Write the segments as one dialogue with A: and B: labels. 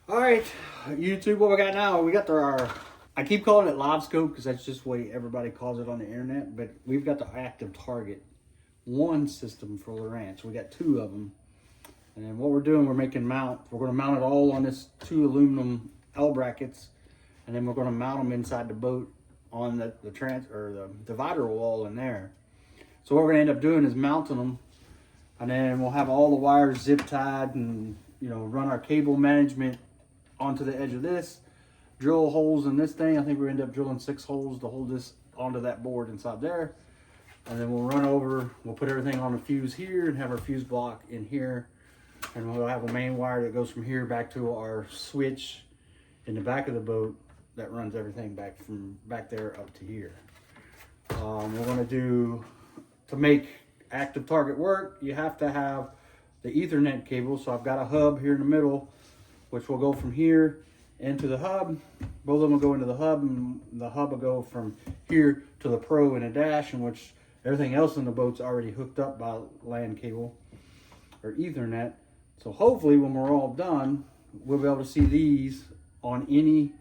A: All right, YouTube, what we got now? We got our, I keep calling it live scope because that's just the way everybody calls it on the internet, but we've got the ActiveTarget 1 system for the ranch. We got 2 of them. And then what we're doing, we're going to mount it all on this 2 aluminum L brackets, and then we're going to mount them inside the boat on the divider wall in there. So what we're going to end up doing is mounting them, and then we'll have all the wires zip tied and, you know, run our cable management onto the edge of this, drill holes in this thing. I think we end up drilling 6 holes to hold this onto that board inside there. And then we'll run over, we'll put everything on the fuse here and have our fuse block in here. And we'll have a main wire that goes from here back to our switch in the back of the boat that runs everything back from back there up to here. We're gonna do, to make ActiveTarget work, you have to have the Ethernet cable. So I've got a hub here in the middle, which will go from here into the hub. Both of them will go into the hub, and the hub will go from here to the Pro and a dash, in which everything else in the boat's already hooked up by LAN cable or Ethernet. So hopefully when we're all done, we'll be able to see these on any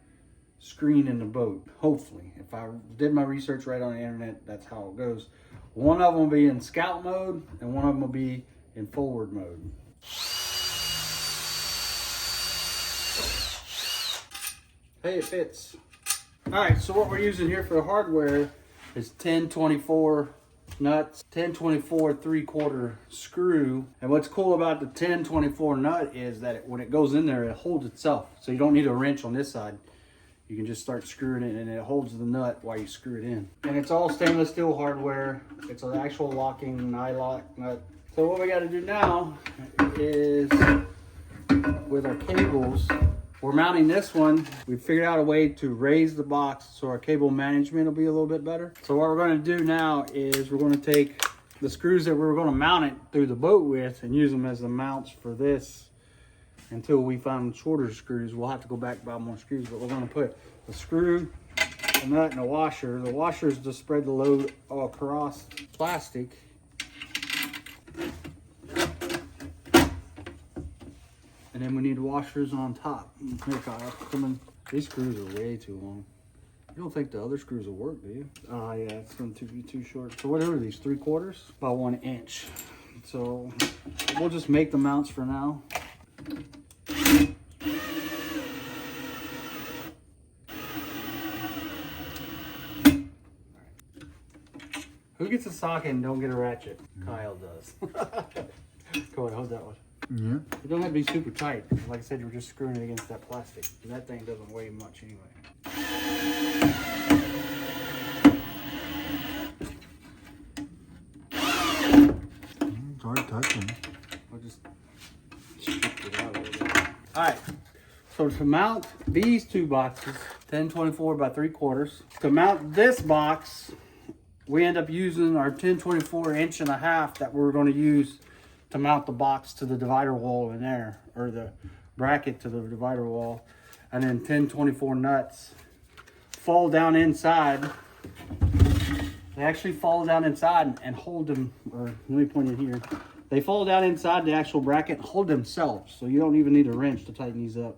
A: screen in the boat. Hopefully, if I did my research right on the internet, that's how it goes. One of them will be in scout mode and one of them will be in forward mode. Hey, it fits. All right, so what we're using here for the hardware is 1024 nuts, 1024 3/4 screw. And what's cool about the 1024 nut is that when it goes in there, it holds itself. So you don't need a wrench on this side. You can just start screwing it and it holds the nut while you screw it in. And it's all stainless steel hardware. It's an actual locking nylock nut. So what we got to do now is, with our cables, we're mounting this one. We figured out a way to raise the box so our cable management will be a little bit better. So what we're going to do now is we're going to take the screws that we were going to mount it through the boat with and use them as the mounts for this until we find shorter screws. We'll have to go back and buy more screws, but we're going to put a screw, a nut, and a washer. The washer is to spread the load across plastic. And then we need washers on top. Here, Kyle, come in. These screws are way too long. You don't think the other screws will work, do you? Oh, yeah, it's going to be too short. So whatever these, 3/4? About 1 inch. So we'll just make the mounts for now. Who gets a socket and don't get a ratchet? Kyle does. Go ahead, hold that one.
B: Yeah.
A: It don't have to be super tight. Like I said, you're just screwing it against that plastic. And that thing doesn't weigh much anyway.
B: It's hard touching.
A: I'll just shift it out a little bit. Alright. So to mount these 2 boxes, 1024 by 3/4. To mount this box, we end up using our 1024 1.5 that we're going to use to mount the box to the divider wall in there, or the bracket to the divider wall. And then 1024 nuts fall down inside. They actually fall down inside and hold them, or let me point it here. They fall down inside the actual bracket and hold themselves. So you don't even need a wrench to tighten these up.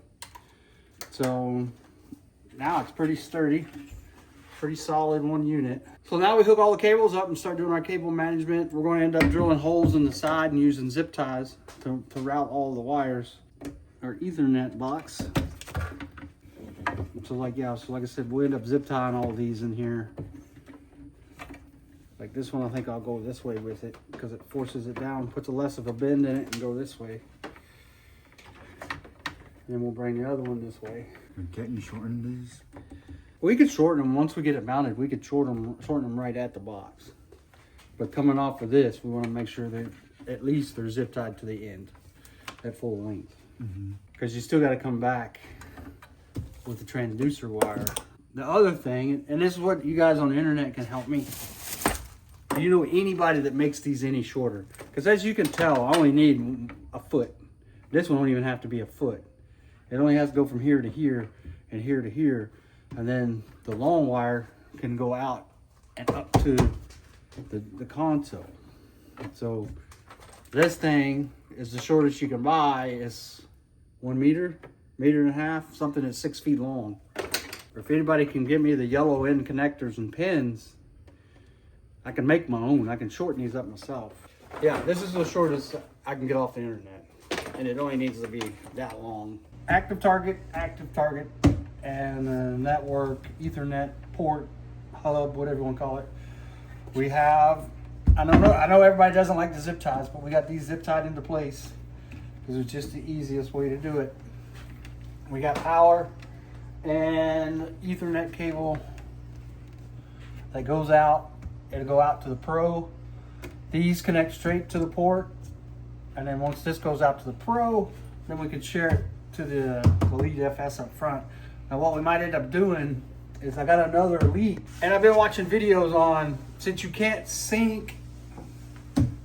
A: So now it's pretty sturdy. Pretty solid 1 unit. So now we hook all the cables up and start doing our cable management. We're going to end up drilling holes in the side and using zip ties to route all the wires. Our Ethernet box. So like I said, we'll end up zip tying all these in here. Like this one, I think I'll go this way with it because it forces it down, puts a less of a bend in it, and go this way. And then we'll bring the other one this way.
B: And can't you shorten these?
A: We could shorten them once we get it mounted. We could shorten them right at the box. But coming off of this, we want to make sure that at least they're zip tied to the end at full length. Because you still got to come back with the transducer wire. The other thing, and this is what you guys on the internet can help me. Do you know anybody that makes these any shorter? Because as you can tell, I only need a foot. This one won't even have to be a foot. It only has to go from here to here and here to here. And then the long wire can go out and up to the console. So this thing is the shortest you can buy. Is 1 meter, 1.5 meters, something that's 6 feet long. Or if anybody can get me the yellow end connectors and pins, I can make my own. I can shorten these up myself. Yeah, this is the shortest I can get off the internet. And it only needs to be that long. ActiveTarget, and network, Ethernet, port, hub, whatever you want to call it. We have, I know everybody doesn't like the zip ties, but we got these zip tied into place because it's just the easiest way to do it. We got power and Ethernet cable that goes out. It'll go out to the Pro. These connect straight to the port, and then once this goes out to the Pro, then we can share it to the Elite FS up front. Now what we might end up doing is I got another Elite, and I've been watching videos on, since you can't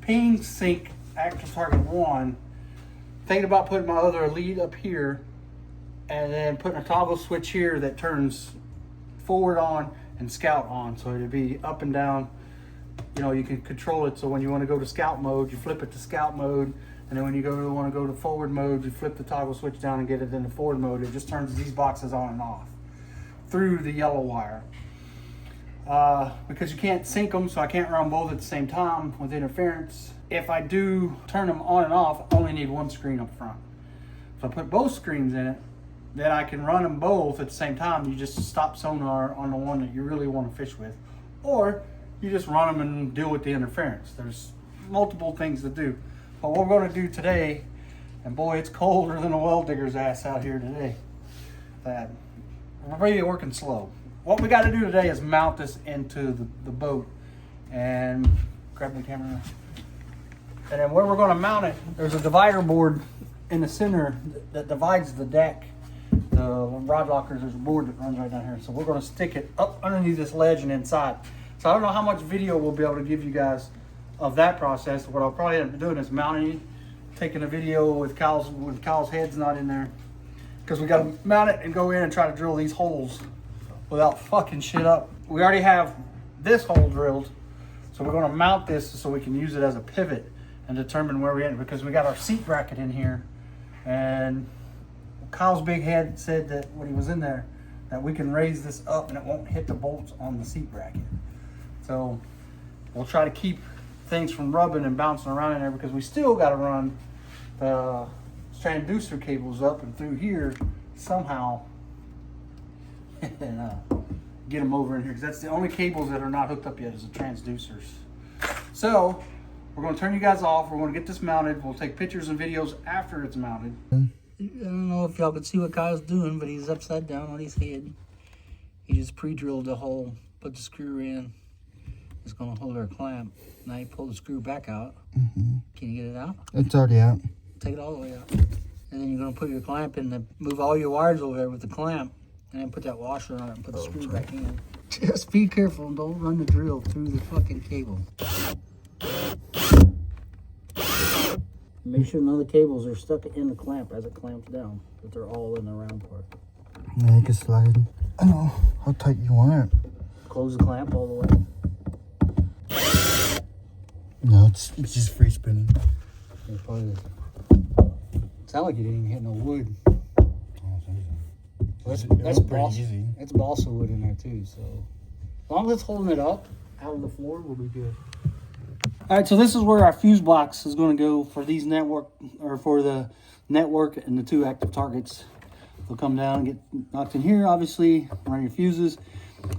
A: ping sync ActiveTarget 1, thinking about putting my other Elite up here and then putting a toggle switch here that turns forward on and scout on, so it'd be up and down. You know, you can control it, so when you want to go to scout mode, you flip it to scout mode, and then when you want to go to forward mode, you flip the toggle switch down and get it into forward mode. It just turns these boxes on and off through the yellow wire. Because you can't sync them, so I can't run both at the same time with interference. If I do turn them on and off, I only need one screen up front. If I put both screens in it, then I can run them both at the same time. You just stop sonar on the one that you really want to fish with, or you just run them and deal with the interference. There's multiple things to do. But what we're going to do today, and boy, it's colder than a well digger's ass out here today. We're really working slow. What we got to do today is mount this into the boat, and grab the camera. And then where we're going to mount it, there's a divider board in the center that divides the deck. The rod lockers, there's a board that runs right down here. So we're going to stick it up underneath this ledge and inside. So I don't know how much video we'll be able to give you guys of that process. What I'll probably end up doing is mounting it, taking a video with Kyle's head's not in there, because we got to mount it and go in and try to drill these holes without fucking shit up. We already have this hole drilled, so we're going to mount this so we can use it as a pivot and determine where we're at, because we got our seat bracket in here, and Kyle's big head said that when he was in there that we can raise this up and it won't hit the bolts on the seat bracket. So we'll try to keep things from rubbing and bouncing around in there, because we still got to run the transducer cables up and through here somehow and get them over in here, because that's the only cables that are not hooked up yet is the transducers. So we're going to turn you guys off. We're going to get this mounted. We'll take pictures and videos after it's mounted. I don't know if y'all can see what Kyle's doing, but he's upside down on his head. He just pre-drilled the hole, put the screw in. It's going to hold our clamp. Now you pull the screw back out. Can you get it out?
B: It's already out.
A: Take it all the way out. And then you're going to put your clamp in, move all your wires over there with the clamp, and then put that washer on it and put the screw back in. Just be careful and don't run the drill through the fucking cable. Make sure none of the cables are stuck in the clamp as it clamps down, that they're all in the round part.
B: Yeah, you can slide. I know how tight you want it.
A: Close the clamp all the way.
B: No, it's just free spinning.
A: It sounded like you didn't even hit no wood. That's balsa wood in there too, so as long as it's holding it up out of the floor, we'll be good. All right, so this is where our fuse box is going to go for these network, or for the network and the two active targets. They'll come down and get knocked in here, obviously, run your fuses,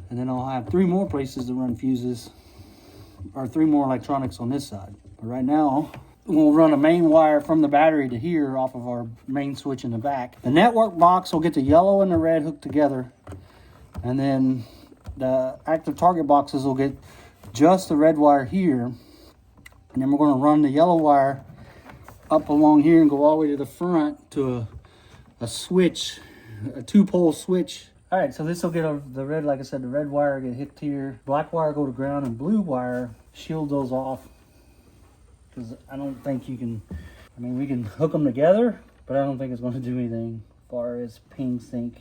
A: and then I'll have 3 more places to run fuses, or 3 more electronics on this side. But right now, we'll run a main wire from the battery to here off of our main switch in the back. The network box will get the yellow and the red hooked together, and then the active target boxes will get just the red wire here. And then we're going to run the yellow wire up along here and go all the way to the front to a switch, a 2-pole switch. All right, so this will get the red, like I said, the red wire get hooked here. Black wire go to ground, and blue wire shield those off. Because I don't think you can, I mean, we can hook them together, but I don't think it's going to do anything as far as ping sync.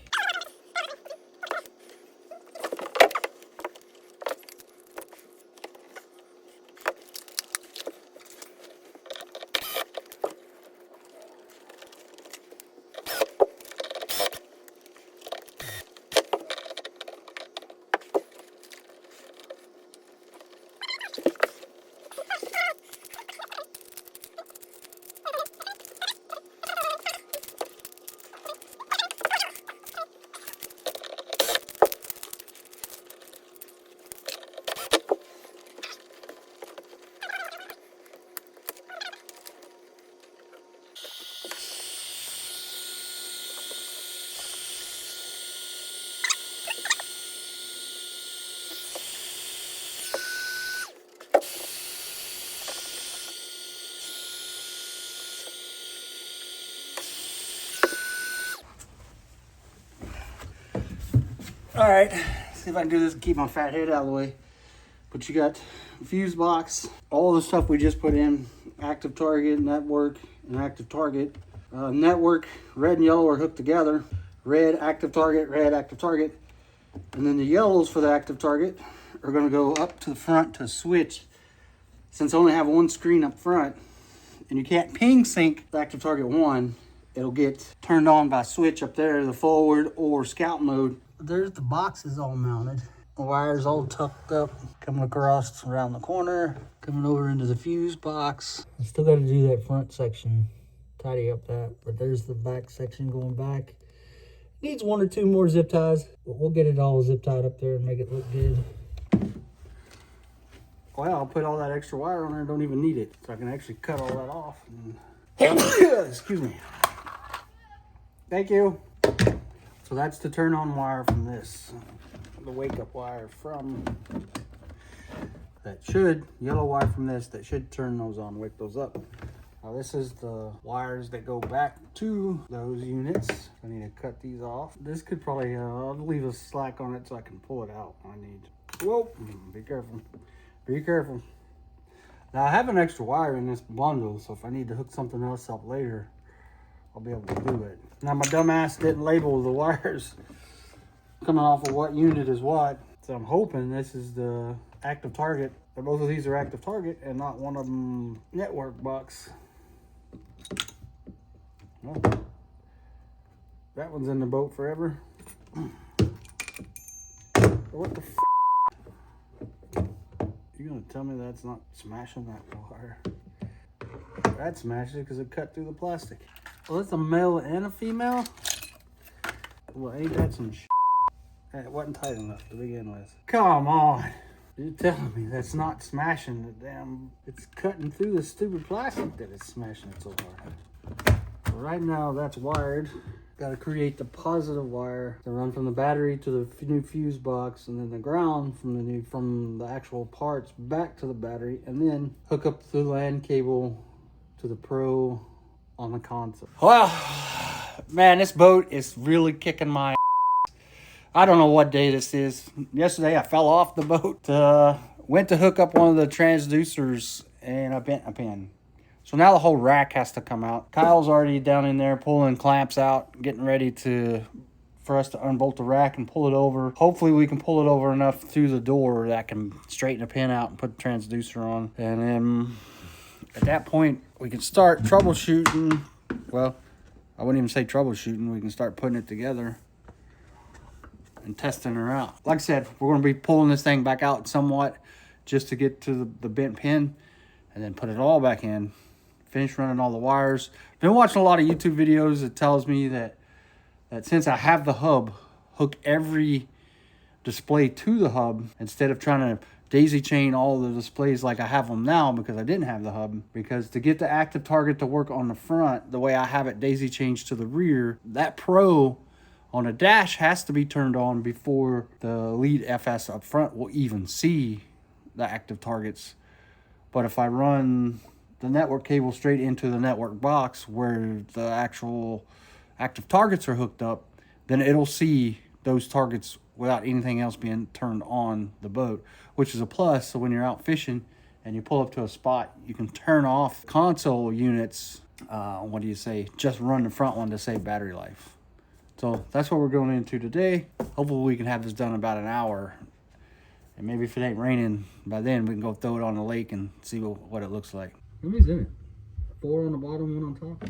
A: All right, see if I can do this and keep my fat head out of the way. But you got fuse box, all the stuff we just put in, ActiveTarget, network, and ActiveTarget. Network, red and yellow are hooked together. Red, ActiveTarget. And then the yellows for the ActiveTarget are gonna go up to the front to switch. Since I only have one screen up front, and you can't ping sync the ActiveTarget 1, it'll get turned on by switch up there, the forward or scout mode. There's the boxes all mounted. The wires all tucked up, coming across around the corner, coming over into the fuse box. I still got to do that front section, tidy up that, but there's the back section going back. Needs 1 or 2 more zip ties, but we'll get it all zip tied up there and make it look good. Well, I'll put all that extra wire on there, don't even need it. So I can actually cut all that off. Excuse me. Thank you. So that's the turn on wire from this. The wake up wire from that should, yellow wire from this, that should turn those on, wake those up. Now this is the wires that go back to those units. I need to cut these off. This could probably, I'll leave a slack on it so I can pull it out. I need, whoa, be careful. Be careful. Now I have an extra wire in this bundle, so if I need to hook something else up later, I'll be able to do it. Now my dumbass didn't label the wires coming off of what unit is what, so I'm hoping this is the ActiveTarget. Both of these are ActiveTarget and not one of them network box. Well, that one's in the boat forever. What the f? You gonna tell me that's not smashing that wire? That smashed it because it cut through the plastic. Well, it's a male and a female. Well, ain't that some shit? It wasn't tight enough to begin with. Come on. You're telling me that's not smashing the damn... It's cutting through the stupid plastic that it's smashing it so hard. Right now, that's wired. Got to create the positive wire to run from the battery to the new fuse box, and then the ground from the actual parts back to the battery, and then hook up the LAN cable to the Pro on the console. Well, man, this boat is really kicking my ass. I don't know what day this is. Yesterday, I fell off the boat. Went to hook up one of the transducers, and I bent a pin. So now the whole rack has to come out. Kyle's already down in there pulling clamps out, getting ready for us to unbolt the rack and pull it over. Hopefully we can pull it over enough through the door that I can straighten the pin out and put the transducer on. And then at that point, we can start troubleshooting. Well, I wouldn't even say troubleshooting. We can start putting it together and testing her out. Like I said, we're going to be pulling this thing back out somewhat just to get to the bent pin and then put it all back in. Finish running all the wires. Been watching a lot of YouTube videos that tells me that since I have the hub, hook every display to the hub instead of trying to daisy chain all the displays like I have them now because I didn't have the hub. Because to get the ActiveTarget to work on the front, the way I have it daisy changed to the rear, that Pro on a dash has to be turned on before the lead FS up front will even see the ActiveTargets. But if I run the network cable straight into the network box where the actual ActiveTargets are hooked up, then it'll see those targets without anything else being turned on the boat, which is a plus. So when you're out fishing and you pull up to a spot, you can turn off console units. What do you say? Just run the front one to save battery life. So that's what we're going into today. Hopefully we can have this done in about an hour. And maybe if it ain't raining by then, we can go throw it on the lake and see what it looks like. How many's in it? 4 on the bottom, 1 on top?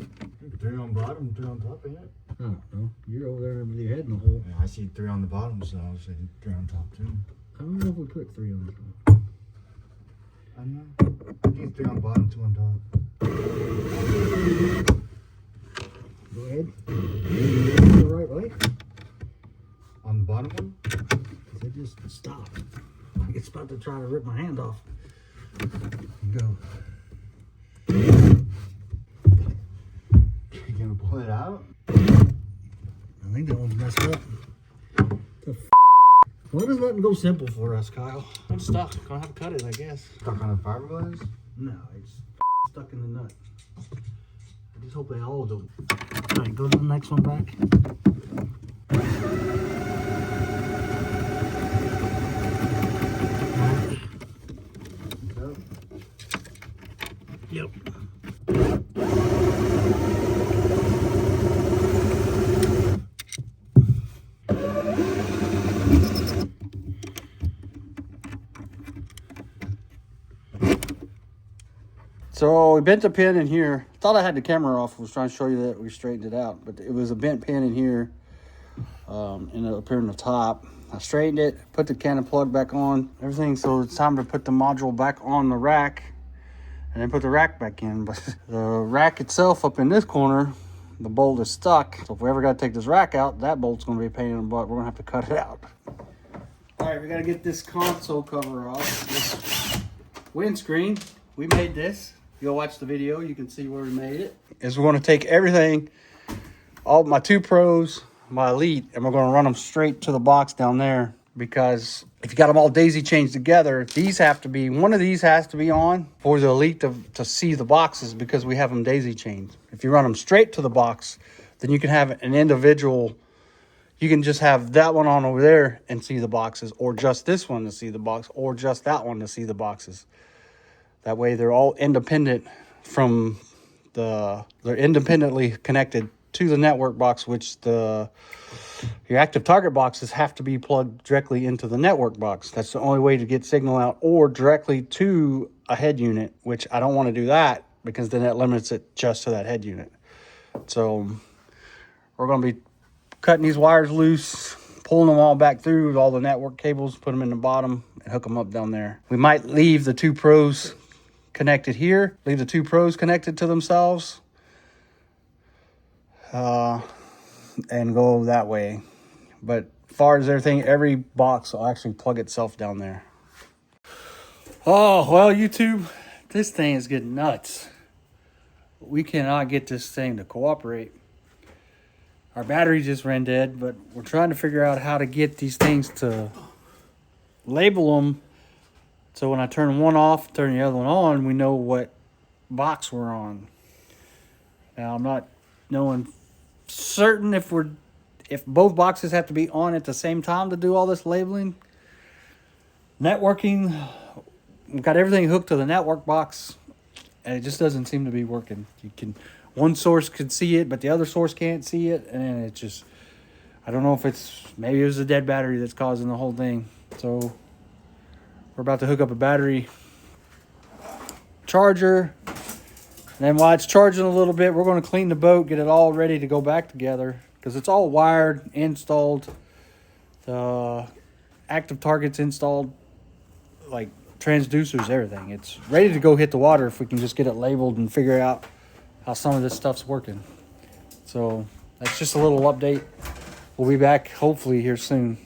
B: 3 on bottom, 2 on top, ain't it?
A: Oh, no. You're over there with your head in the hole.
B: Yeah, I see 3 on the bottom, so I was saying 3 on top too.
A: I don't know if we put 3 on the top.
B: I don't know. I think 3 on the bottom, 2 on top.
A: Go ahead. The right way?
B: On the bottom one?
A: It just stopped. It's about to try to rip my hand off. Go.
B: You gonna pull it out?
A: I think that one's messed up. Why does nothing go simple for us, Kyle? I'm stuck. Gonna have to cut it, I guess.
B: Stuck on the fiberglass?
A: No, it's stuck in the nut. I just hope they all do. All right, go to the next one back. So we bent the pin in here. Thought I had the camera off. I was trying to show you that we straightened it out, but it was a bent pin in here, up here in the top. I straightened it, put the cannon plug back on, everything. So it's time to put the module back on the rack, and then put the rack back in. But the rack itself up in this corner, the bolt is stuck. So if we ever got to take this rack out, that bolt's going to be a pain in the butt. We're going to have to cut it out. All right, we got to get this console cover off. This windscreen, we made this. If you'll watch the video, you can see where we made it. Is we're going to take everything, all my 2 Pros, my Elite, and we're going to run them straight to the box down there, because if you got them all daisy chained together, these have to be, one of these has to be on for the Elite to see the boxes, because we have them daisy chained. If you run them straight to the box, then you can have an individual, you can just have that one on over there and see the boxes, or just this one to see the box, or just that one to see the boxes. That way they're all independent from they're independently connected to the network box, which your ActiveTarget boxes have to be plugged directly into the network box. That's the only way to get signal out, or directly to a head unit, which I don't want to do that, because then that limits it just to that head unit. So we're going to be cutting these wires loose, pulling them all back through with all the network cables, put them in the bottom, and hook them up down there. We might leave the 2 Pros connected here, leave the 2 Pros connected to themselves, and go that way. But as far as everything, every box will actually plug itself down there. Oh, well, YouTube, this thing is getting nuts. We cannot get this thing to cooperate. Our battery just ran dead, but we're trying to figure out how to get these things to label them, so when I turn one off, turn the other one on, we know what box we're on. Now, I'm not knowing certain if both boxes have to be on at the same time to do all this labeling. Networking, we've got everything hooked to the network box, and it just doesn't seem to be working. One source could see it, but the other source can't see it, and it just, I don't know if maybe it was a dead battery that's causing the whole thing. So we're about to hook up a battery charger. And then while it's charging a little bit, we're going to clean the boat, get it all ready to go back together, because it's all wired, installed. The ActiveTarget's installed, like transducers, everything. It's ready to go hit the water if we can just get it labeled and figure out how some of this stuff's working. So that's just a little update. We'll be back hopefully here soon.